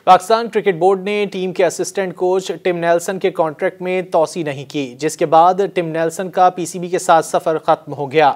Pakistan cricket board نے team کے assistant coach ٹم Nelson کے کانٹریکٹ میں توسیع نہیں کی، جس کے بعد ٹم نیلسن کا پی سی بی کے ساتھ سفر ختم ہو گیا۔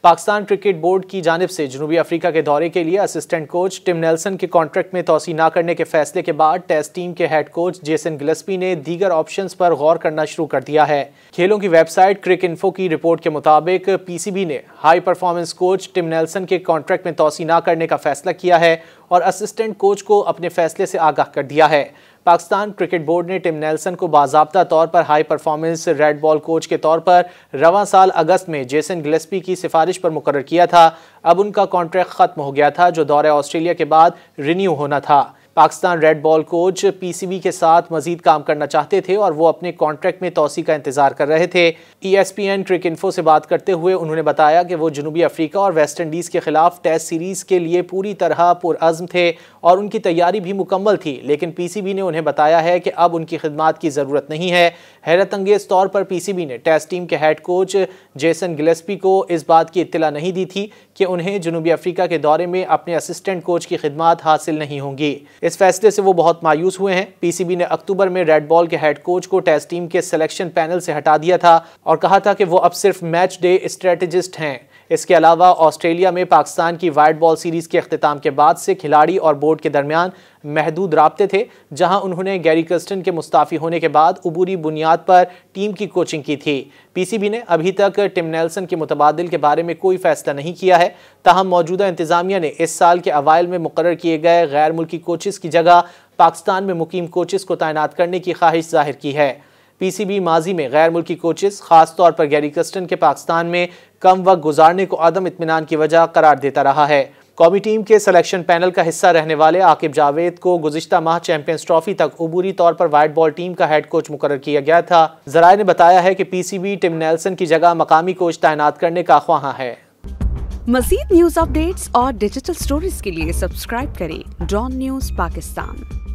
پاکستان کرکٹ بورڈ کی جانب سے جنوبی افریقہ کے دورے کے لیے اسسٹنٹ کوچ ٹم نیلسن کے کانٹریکٹ میں توسیع نہ کرنے کے فیصلے کے بعد ٹیسٹ ٹیم کے ہیڈ کوچ جیسن گلسپی نے دیگر آپشنز پر غور کرنا شروع کر دیا ہے۔ کھیلوں کی ویب سائٹ کرک انفو کی رپورٹ کے مطابق پی سی بی نے ہائی پرفارمنس کوچ ٹم نیلسن کے کانٹریکٹ میں توسیع نہ کرنے کا فیصلہ کیا ہے اور اسسٹنٹ کوچ کو اپنے فیصلے سے آگاہ کر دیا ہے۔ پاکستان کرکٹ بورڈ نے ٹم نیلسن کو باضابطہ طور پر high performance red ball coach کے طور پر رواں سال اگست میں جیسن گلسپی کی سفارش پر مقرر کیا تھا۔ اب ان کا کانٹریکٹ ختم ہو گیا تھا جو دورہ آسٹریلیا کے بعد رینیو ہونا تھا۔ پاکستان ریڈ بال کوچ پی سی بی کے ساتھ مزید کام کرنا چاہتے تھے اور وہ اپنے کانٹریکٹ میں توسیع کا انتظار کر رہے تھے۔ ای ایس پی این کرک انفو سے بات کرتے ہوئے انہوں نے بتایا کہ وہ جنوبی افریقہ اور ویسٹ انڈیز کے خلاف ٹیسٹ سیریز کے لیے پوری طرح پرعزم تھے اور ان کی تیاری بھی مکمل تھی، لیکن پی سی بی نے انہیں بتایا ہے کہ اب ان کی خدمات کی ضرورت نہیں ہے۔ حیرت انگیز طور پر پی سی بی نے ٹیسٹ ٹیم کے ہیڈ کوچ جیسن گلسپی کو اس بات کی اطلاع نہیں دی تھی کہ انہیں جنوبی افریقہ کے دورے میں اپنے اسسٹنٹ کوچ کی خدمات حاصل نہیں ہوں گی۔ اس فیصلے سے وہ بہت مایوس ہوئے ہیں۔ پی سی بی نے اکتوبر میں ریڈ بال کے ہیڈ کوچ کو ٹیسٹ ٹیم کے سلیکشن پینل سے ہٹا دیا تھا اور کہا تھا کہ وہ اب صرف میچ ڈے اسٹریٹجسٹ ہیں۔ اس کے علاوہ آسٹریلیا میں پاکستان کی وائٹ بال سیریز کے اختتام کے بعد سے کھلاڑی اور بورڈ کے درمیان محدود رابطے تھے، جہاں انہوں نے گیری کرسٹن کے مستعفی ہونے کے بعد عبوری بنیاد پر ٹیم کی کوچنگ کی تھی۔ پی سی بی نے ابھی تک ٹم نیلسن کے متبادل کے بارے میں کوئی فیصلہ نہیں کیا ہے، تاہم موجودہ انتظامیہ نے اس سال کے اوائل میں مقرر کیے گئے غیر ملکی کوچز کی جگہ پاکستان میں مقیم کوچز کو تعینات کرنے کی خواہش ظاہر کی ہے۔ پی سی بی ماضی میں غیر ملکی کوچز خاص طور پر گیری کرسٹن کے پاکستان میں کم وقت گزارنے کو عدم اطمینان کی وجہ قرار دیتا رہا ہے۔ قومی ٹیم کے سلیکشن پینل کا حصہ رہنے والے عاقب جاوید کو گزشتہ ماہ چیمپئنز ٹرافی تک عبوری طور پر وائٹ بال ٹیم کا ہیڈ کوچ مقرر کیا گیا تھا۔ ذرائع نے بتایا ہے کہ پی سی بی ٹم نیلسن کی جگہ مقامی کوچ تعینات کرنے کا خواہاں ہے۔ مزید نیوز اپ ڈیٹس اور ڈیجیٹل سٹوریز کے لیے سبسکرائب کریں ڈان نیوز پاکستان۔